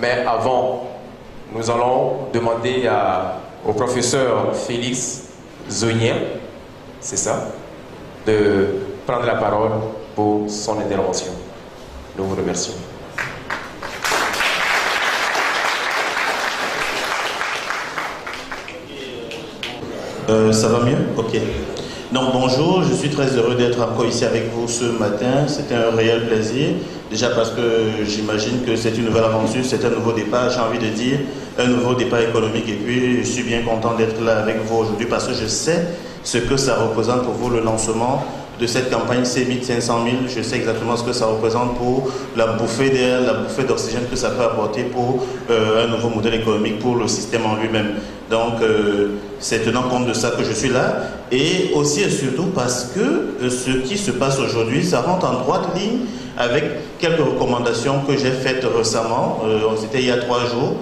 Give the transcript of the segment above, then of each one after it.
Mais avant, nous allons demander au professeur Félix Zonien, c'est ça, de prendre la parole pour son intervention. Nous vous remercions. Ça va mieux? Ok. Donc bonjour, je suis très heureux d'être encore ici avec vous ce matin. C'était un réel plaisir. Déjà parce que j'imagine que c'est une nouvelle aventure, c'est un nouveau départ, j'ai envie de dire, un nouveau départ économique. Et puis je suis bien content d'être là avec vous aujourd'hui parce que je sais ce que ça représente pour vous le lancement de cette campagne CMIT 500 000. Je sais exactement ce que ça représente pour la bouffée d'air, la bouffée d'oxygène que ça peut apporter pour un nouveau modèle économique, pour le système en lui-même. Donc, c'est tenant compte de ça que je suis là. Et aussi et surtout parce que ce qui se passe aujourd'hui, ça rentre en droite ligne avec quelques recommandations que j'ai faites récemment. C'était il y a 3 jours,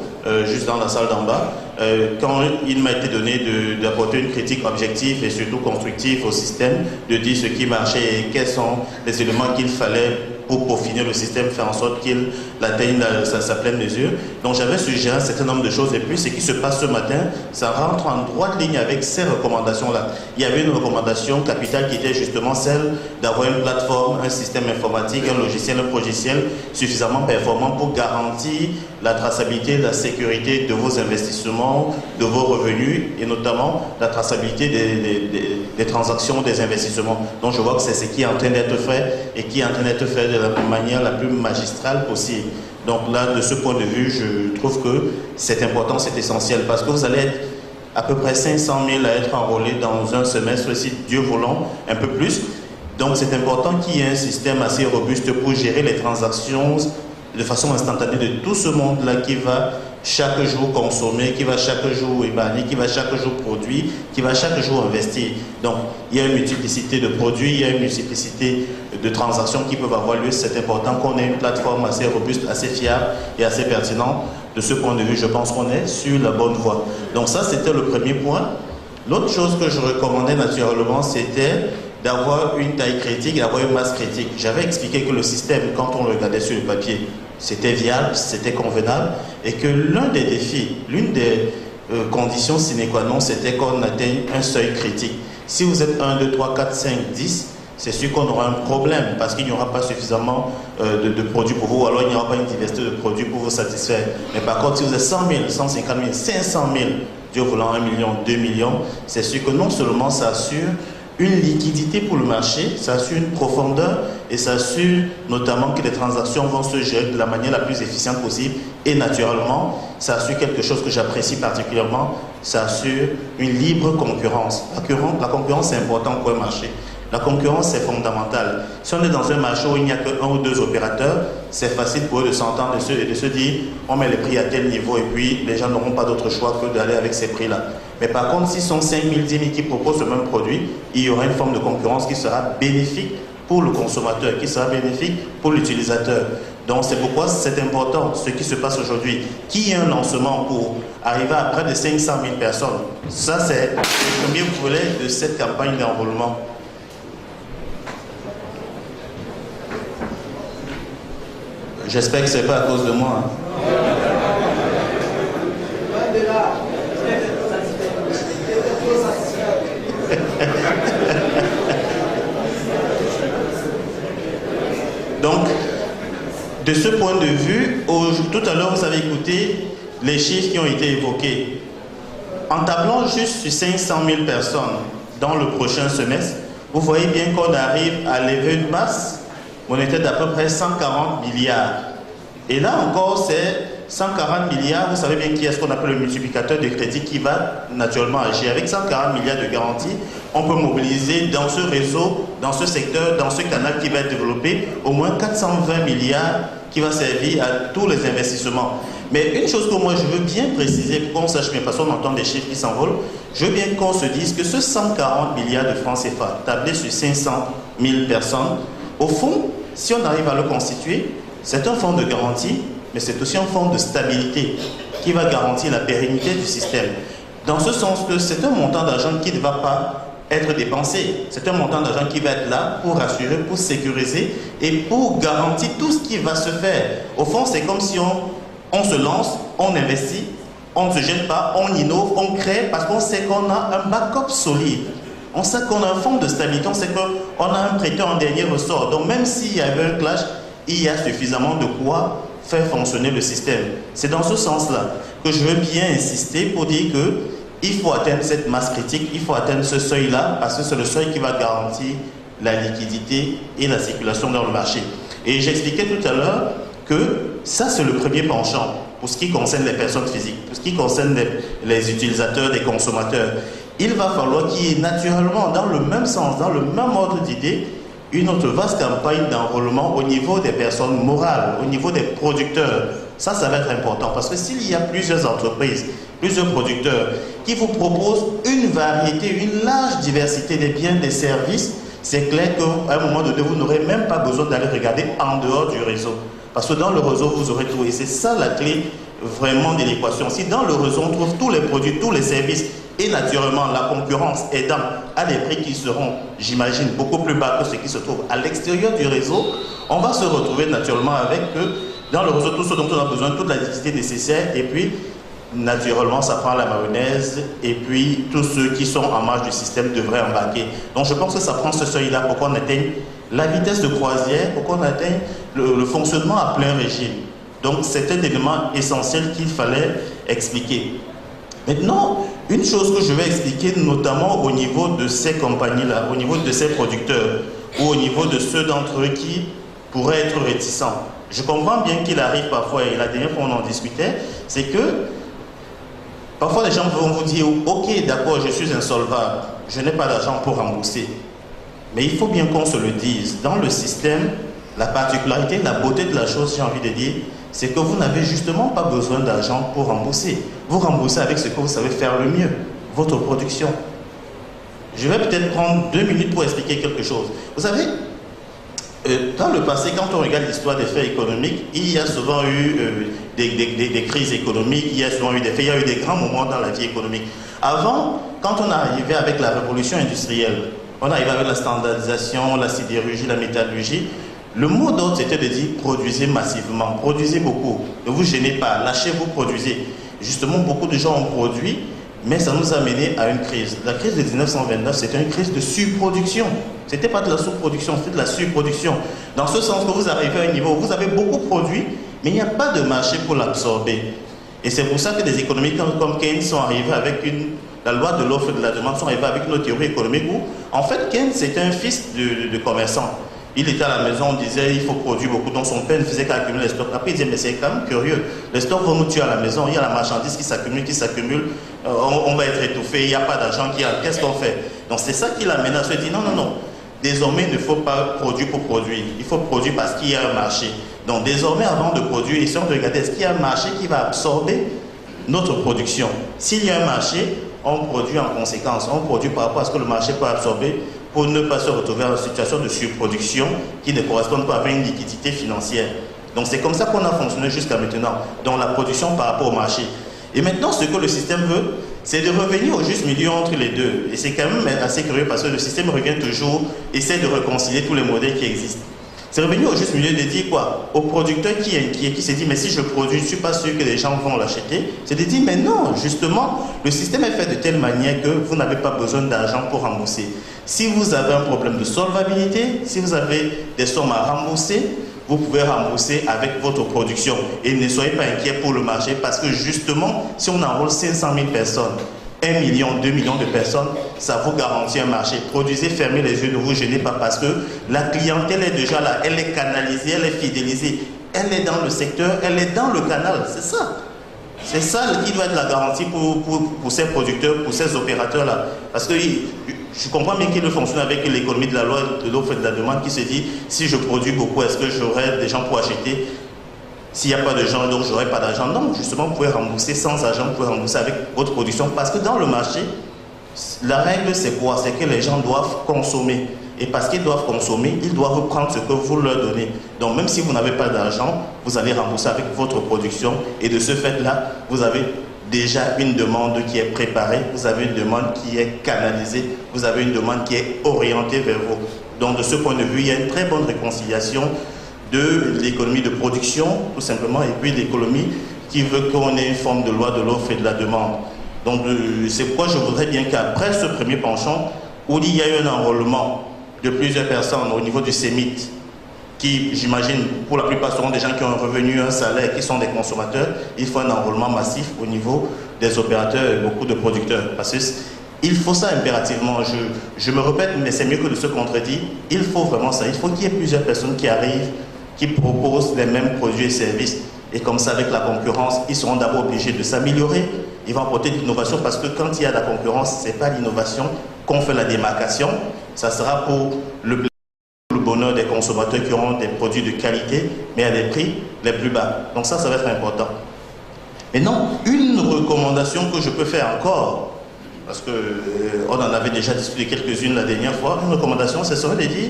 juste dans la salle d'en bas, quand il m'a été donné d'apporter une critique objective et surtout constructive au système, de dire ce qui marchait et quels sont les éléments qu'il fallait pour peaufiner le système, faire en sorte qu'il atteigne sa pleine mesure. Donc j'avais suggéré un certain nombre de choses et puis ce qui se passe ce matin, ça rentre en droite ligne avec ces recommandations-là. Il y avait une recommandation capitale qui était justement celle d'avoir une plateforme, un système informatique, un logiciel, un logiciel suffisamment performant pour garantir la traçabilité, la sécurité de vos investissements, de vos revenus et notamment la traçabilité des transactions, des investissements. Donc je vois que c'est ce qui est en train d'être fait et qui est en train d'être fait de la manière la plus magistrale possible. Donc là, de ce point de vue, je trouve que c'est important, c'est essentiel parce que vous allez être à peu près 500 000 à être enrôlés dans un semestre, si Dieu voulant, un peu plus. Donc c'est important qu'il y ait un système assez robuste pour gérer les transactions de façon instantanée de tout ce monde-là qui va chaque jour consommer, qui va chaque jour épargner, qui va chaque jour produire, qui va chaque jour investir. Donc, il y a une multiplicité de produits, il y a une multiplicité de transactions qui peuvent avoir lieu. C'est important qu'on ait une plateforme assez robuste, assez fiable et assez pertinente. De ce point de vue, je pense qu'on est sur la bonne voie. Donc ça, c'était le premier point. L'autre chose que je recommandais naturellement, c'était d'avoir une taille critique, d'avoir une masse critique. J'avais expliqué que le système, quand on le regardait sur le papier, c'était viable, c'était convenable, et que l'un des défis, l'une des conditions sine qua non, c'était qu'on atteigne un seuil critique. Si vous êtes 1, 2, 3, 4, 5, 10, c'est sûr qu'on aura un problème, parce qu'il n'y aura pas suffisamment de produits pour vous, ou alors il n'y aura pas une diversité de produits pour vous satisfaire. Mais par contre, si vous êtes 100 000, 150 000, 500 000, Dieu voulant 1 million, 2 millions, c'est sûr que non seulement ça assure une liquidité pour le marché, ça assure une profondeur et ça assure notamment que les transactions vont se gérer de la manière la plus efficiente possible et naturellement, ça assure quelque chose que j'apprécie particulièrement, ça assure une libre concurrence. La concurrence c'est important pour un marché. La concurrence c'est fondamental. Si on est dans un marché où il n'y a que 1 ou 2 opérateurs, c'est facile pour eux de s'entendre et de se dire on met les prix à tel niveau et puis les gens n'auront pas d'autre choix que d'aller avec ces prix-là. Mais par contre, si ce sont 5 000, 10 000 qui proposent ce même produit, il y aura une forme de concurrence qui sera bénéfique pour le consommateur, qui sera bénéfique pour l'utilisateur. Donc c'est pourquoi c'est important ce qui se passe aujourd'hui. Qui est un lancement pour arriver à près de 500 000 personnes? Ça c'est le premier volet de cette campagne d'enrôlement. J'espère que ce n'est pas à cause de moi. Donc, de ce point de vue, tout à l'heure, vous avez écouté les chiffres qui ont été évoqués. En tablant juste sur 500 000 personnes dans le prochain semestre, vous voyez bien qu'on arrive à lever une masse monétaire d'à peu près 140 milliards. Et là encore, c'est 140 milliards, vous savez bien qui est ce qu'on appelle le multiplicateur de crédit qui va naturellement agir. Avec 140 milliards de garanties, on peut mobiliser dans ce réseau, dans ce secteur, dans ce canal qui va être développé, au moins 420 milliards qui va servir à tous les investissements. Mais une chose que moi je veux bien préciser, pour qu'on sache bien, parce qu'on entend des chiffres qui s'envolent, je veux bien qu'on se dise que ce 140 milliards de francs CFA, tablé sur 500 000 personnes, au fond, si on arrive à le constituer, c'est un fonds de garantie, mais c'est aussi un fonds de stabilité qui va garantir la pérennité du système. Dans ce sens que c'est un montant d'argent qui ne va pas être dépensé. C'est un montant d'argent qui va être là pour rassurer, pour sécuriser et pour garantir tout ce qui va se faire. Au fond, c'est comme si on On se lance, on investit, on ne se gêne pas, on innove, on crée parce qu'on sait qu'on a un backup solide. On sait qu'on a un fonds de stabilité, on sait qu'on a un prêteur en dernier ressort. Donc même s'il y avait un clash, il y a suffisamment de quoi faire fonctionner le système. C'est dans ce sens-là que je veux bien insister pour dire qu'il faut atteindre cette masse critique, il faut atteindre ce seuil-là parce que c'est le seuil qui va garantir la liquidité et la circulation dans le marché. Et j'expliquais tout à l'heure que ça, c'est le premier penchant pour ce qui concerne les personnes physiques, pour ce qui concerne les utilisateurs, les consommateurs. Il va falloir qu'il y ait naturellement, dans le même sens, dans le même ordre d'idée, une autre vaste campagne d'enrôlement au niveau des personnes morales, au niveau des producteurs. Ça va être important parce que s'il y a plusieurs entreprises, plusieurs producteurs qui vous proposent une variété, une large diversité des biens, des services, c'est clair qu'à un moment donné, vous n'aurez même pas besoin d'aller regarder en dehors du réseau. Parce que dans le réseau, vous aurez tout. Et c'est ça la clé vraiment de l'équation. Si dans le réseau, on trouve tous les produits, tous les services, et naturellement la concurrence aidant à des prix qui seront, j'imagine, beaucoup plus bas que ceux qui se trouvent à l'extérieur du réseau, on va se retrouver naturellement avec dans le réseau tout ce dont on a besoin, toute la liquidité nécessaire, et puis naturellement ça prend la mayonnaise, et puis tous ceux qui sont en marge du système devraient embarquer. Donc je pense que ça prend ce seuil-là pour qu'on atteigne la vitesse de croisière, pour qu'on atteigne le fonctionnement à plein régime. Donc c'est un élément essentiel qu'il fallait expliquer. Maintenant, une chose que je vais expliquer notamment au niveau de ces compagnies-là, au niveau de ces producteurs, ou au niveau de ceux d'entre eux qui pourraient être réticents. Je comprends bien qu'il arrive parfois, et la dernière fois on en discutait, c'est que parfois les gens vont vous dire « Ok, d'accord, je suis insolvable, je n'ai pas d'argent pour rembourser. » Mais il faut bien qu'on se le dise. Dans le système, la particularité, la beauté de la chose, j'ai envie de dire, c'est que vous n'avez justement pas besoin d'argent pour rembourser. Vous remboursez avec ce que vous savez faire le mieux, votre production. Je vais peut-être prendre 2 minutes pour expliquer quelque chose. Vous savez, dans le passé, quand on regarde l'histoire des faits économiques, il y a souvent eu des crises économiques, il y a souvent eu des faits, il y a eu des grands moments dans la vie économique. Avant, quand on arrivait avec la révolution industrielle, on arrivait avec la standardisation, la sidérurgie, la métallurgie, le mot d'ordre c'était de dire produisez massivement, produisez beaucoup, ne vous gênez pas, lâchez-vous, produisez. Justement, beaucoup de gens ont produit, mais ça nous a mené à une crise. La crise de 1929, c'était une crise de surproduction. Ce n'était pas de la sous-production, c'était de la surproduction. Dans ce sens que vous arrivez à un niveau où vous avez beaucoup produit, mais il n'y a pas de marché pour l'absorber. Et c'est pour ça que des économistes comme Keynes sont arrivés avec la loi de l'offre et de la demande, sont arrivés avec une théorie économique où, en fait, Keynes c'était un fils de commerçant. Il était à la maison, on disait il faut produire beaucoup, donc son père ne faisait qu'accumuler les stocks. Après il disait mais c'est quand même curieux, les stocks vont nous tuer à la maison, il y a la marchandise qui s'accumule, on va être étouffé, il n'y a pas d'argent qui a, qu'est-ce qu'on fait? Donc c'est ça qui l'a amené à se dire non, désormais il ne faut pas produire pour produire, il faut produire parce qu'il y a un marché. Donc désormais avant de produire, essayons de regarder est-ce qu'il y a un marché qui va absorber notre production. S'il y a un marché, on produit en conséquence, on produit par rapport à ce que le marché peut absorber, pour ne pas se retrouver en situation de surproduction qui ne correspond pas à une liquidité financière. Donc c'est comme ça qu'on a fonctionné jusqu'à maintenant, dans la production par rapport au marché. Et maintenant, ce que le système veut, c'est de revenir au juste milieu entre les deux. Et c'est quand même assez curieux parce que le système revient toujours, essaie de réconcilier tous les modèles qui existent. C'est revenir au juste milieu de dire quoi? Au producteur qui est inquiet, qui se dit mais si je produis, je ne suis pas sûr que les gens vont l'acheter. C'est de dire mais non, justement, le système est fait de telle manière que vous n'avez pas besoin d'argent pour rembourser. Si vous avez un problème de solvabilité, si vous avez des sommes à rembourser, vous pouvez rembourser avec votre production. Et ne soyez pas inquiet pour le marché parce que justement, si on enrôle 500 000 personnes, 1 million, 2 millions de personnes, ça vous garantit un marché. Produisez, fermez les yeux, ne vous gênez pas parce que la clientèle est déjà là, elle est canalisée, elle est fidélisée, elle est dans le secteur, elle est dans le canal, c'est ça. C'est ça qui doit être la garantie pour ces producteurs, pour ces opérateurs-là. Parce que je comprends bien qu'il fonctionne avec l'économie de la loi de l'offre et de la demande qui se dit si je produis beaucoup, est-ce que j'aurai des gens pour acheter? S'il n'y a pas de gens, donc je n'aurai pas d'argent. Non, justement, vous pouvez rembourser sans argent, vous pouvez rembourser avec votre production. Parce que dans le marché, la règle, c'est quoi? C'est que les gens doivent consommer. Et parce qu'ils doivent consommer, ils doivent reprendre ce que vous leur donnez. Donc, même si vous n'avez pas d'argent, vous allez rembourser avec votre production. Et de ce fait-là, vous avez déjà une demande qui est préparée, vous avez une demande qui est canalisée, vous avez une demande qui est orientée vers vous. Donc, de ce point de vue, il y a une très bonne réconciliation de l'économie de production, tout simplement, et puis l'économie qui veut qu'on ait une forme de loi de l'offre et de la demande. Donc c'est pourquoi je voudrais bien qu'après ce premier penchant, où il y a eu un enrôlement de plusieurs personnes au niveau du CEMIT, qui, j'imagine, pour la plupart seront des gens qui ont un revenu, un salaire, qui sont des consommateurs, il faut un enrôlement massif au niveau des opérateurs et beaucoup de producteurs. Parce qu'il faut ça impérativement. Je me répète, mais c'est mieux que de se contredire. Il faut vraiment ça. Il faut qu'il y ait plusieurs personnes qui arrivent, qui proposent les mêmes produits et services. Et comme ça, avec la concurrence, ils seront d'abord obligés de s'améliorer. Ils vont apporter de l'innovation parce que quand il y a de la concurrence, ce n'est pas l'innovation qu'on fait la démarcation. Ça sera pour le bonheur des consommateurs qui auront des produits de qualité, mais à des prix les plus bas. Donc ça va être important. Maintenant, une recommandation que je peux faire encore, parce qu'on en avait déjà discuté quelques-unes la dernière fois, une recommandation, ce serait de dire,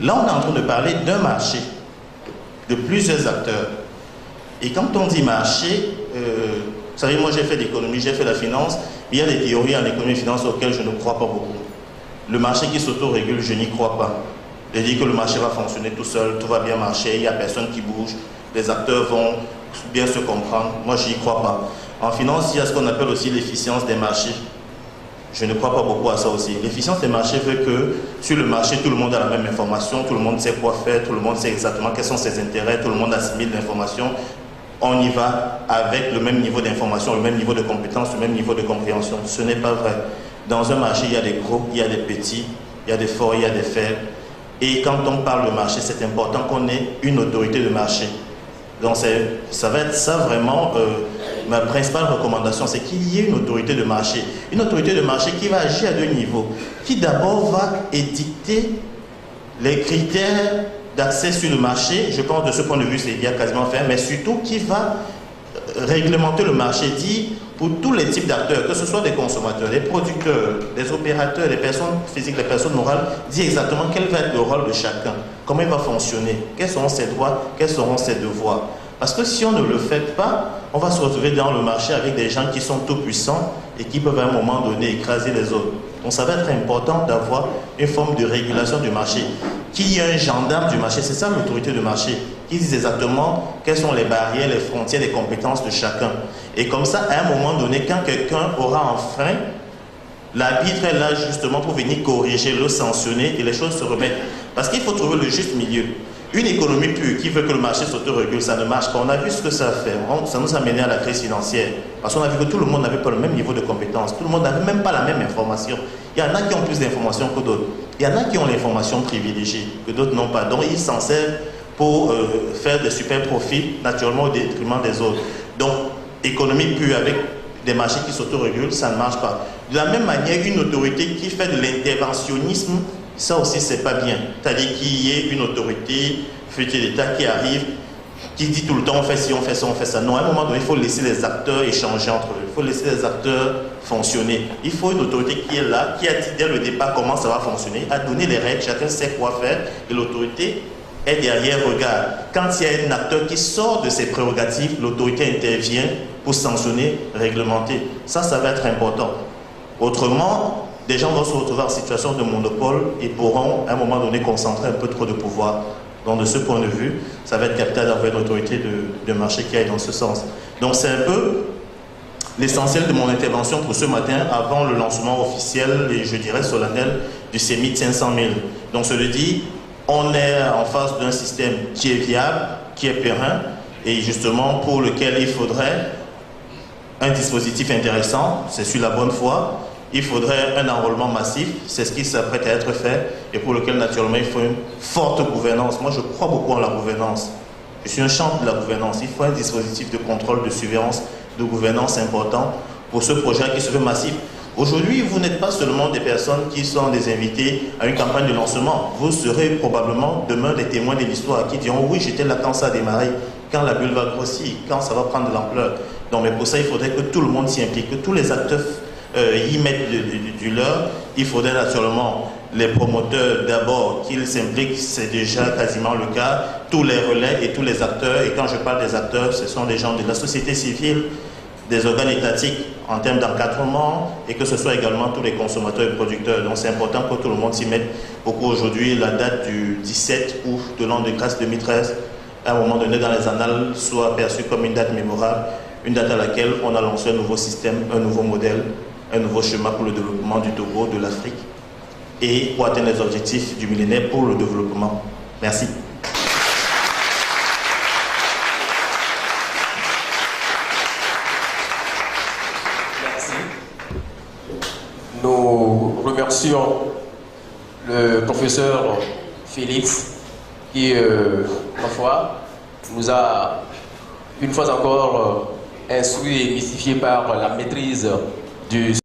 là on est en train de parler d'un marché, de plusieurs acteurs. Et quand on dit marché, vous savez, moi j'ai fait l'économie, j'ai fait la finance, il y a des théories en économie et finance auxquelles je ne crois pas beaucoup. Le marché qui s'autorégule, je n'y crois pas. Je dis que le marché va fonctionner tout seul, tout va bien marcher, il n'y a personne qui bouge, les acteurs vont bien se comprendre. Moi, je n'y crois pas. En finance, il y a ce qu'on appelle aussi l'efficience des marchés. Je ne crois pas beaucoup à ça aussi. L'efficience des marchés veut que sur le marché, tout le monde a la même information, tout le monde sait quoi faire, tout le monde sait exactement quels sont ses intérêts, tout le monde assimile l'information. On y va avec le même niveau d'information, le même niveau de compétence, le même niveau de compréhension. Ce n'est pas vrai. Dans un marché, il y a des gros, il y a des petits, il y a des forts, il y a des faibles. Et quand on parle de marché, c'est important qu'on ait une autorité de marché. Donc ça va être ça vraiment, ma principale recommandation, c'est qu'il y ait une autorité de marché. Une autorité de marché qui va agir à deux niveaux. Qui d'abord va édicter les critères d'accès sur le marché. Je pense de ce point de vue, c'est bien quasiment fait, mais surtout qui va réglementer le marché, dit pour tous les types d'acteurs, que ce soit des consommateurs, des producteurs, des opérateurs, des personnes physiques, des personnes morales, dit exactement quel va être le rôle de chacun, comment il va fonctionner, quels seront ses droits, quels seront ses devoirs. Parce que si on ne le fait pas, on va se retrouver dans le marché avec des gens qui sont tout puissants et qui peuvent à un moment donné écraser les autres. Donc ça va être important d'avoir une forme de régulation du marché. Qu'il y ait un gendarme du marché, c'est ça l'autorité de marché, qui dit exactement quelles sont les barrières, les frontières, les compétences de chacun. Et comme ça, à un moment donné, quand quelqu'un aura enfreint, l'arbitre est là justement pour venir corriger, le sanctionner et les choses se remettent. Parce qu'il faut trouver le juste milieu. Une économie pure qui veut que le marché s'autorégule, ça ne marche pas. On a vu ce que ça a fait. Ça nous a mené à la crise financière. Parce qu'on a vu que tout le monde n'avait pas le même niveau de compétence. Tout le monde n'avait même pas la même information. Il y en a qui ont plus d'informations que d'autres. Il y en a qui ont l'information privilégiée, que d'autres n'ont pas. Donc ils s'en servent pour faire des super profits, naturellement au détriment des autres. Donc, économie pure avec des marchés qui s'autorégulent, ça ne marche pas. De la même manière, une autorité qui fait de l'interventionnisme, ça aussi, c'est pas bien. C'est-à-dire qu'il y ait une autorité, future d'État qui arrive, qui dit tout le temps on fait ci, on fait ça, on fait ça. Non, à un moment donné, il faut laisser les acteurs échanger entre eux. Il faut laisser les acteurs fonctionner. Il faut une autorité qui est là, qui a dit dès le départ comment ça va fonctionner, a donné les règles, chacun sait quoi faire, et l'autorité est derrière, regarde. Quand il y a un acteur qui sort de ses prérogatives, l'autorité intervient pour sanctionner, réglementer. Ça va être important. Autrement, des gens vont se retrouver en situation de monopole et pourront à un moment donné concentrer un peu trop de pouvoir. Donc de ce point de vue, ça va être capital d'avoir une autorité de marché qui aille dans ce sens. Donc c'est un peu l'essentiel de mon intervention pour ce matin avant le lancement officiel et je dirais solennel du CEMIT 500 000. Donc cela dit, on est en face d'un système qui est viable, qui est périn et justement pour lequel il faudrait un dispositif intéressant, c'est sur la bonne voie. Il faudrait un enrôlement massif, c'est ce qui s'apprête à être fait et pour lequel naturellement il faut une forte gouvernance. Moi je crois beaucoup en la gouvernance. Je suis un champion de la gouvernance. Il faut un dispositif de contrôle, de surveillance, de gouvernance important pour ce projet qui se veut massif. Aujourd'hui, vous n'êtes pas seulement des personnes qui sont des invités à une campagne de lancement. Vous serez probablement demain des témoins de l'histoire qui diront oui, j'étais là quand ça a démarré, quand la bulle va grossir, quand ça va prendre de l'ampleur. Donc mais pour ça, il faudrait que tout le monde s'y implique, que tous les acteurs y mettent du leur. Il faudrait naturellement les promoteurs d'abord qu'ils s'impliquent, c'est déjà quasiment le cas, tous les relais et tous les acteurs, et quand je parle des acteurs, ce sont des gens de la société civile, des organes étatiques en termes d'encadrement, et que ce soit également tous les consommateurs et producteurs. Donc c'est important que tout le monde s'y mette. Pourquoi aujourd'hui la date du 17 août de l'an de grâce 2013, à un moment donné dans les annales, soit perçue comme une date mémorable, Une date à laquelle on a lancé un nouveau système, un nouveau modèle, un nouveau chemin pour le développement du Togo, de l'Afrique et pour atteindre les objectifs du millénaire pour le développement. Merci. Merci. Nous remercions le professeur Félix qui, parfois, nous a une fois encore instruit et mystifié par la maîtrise du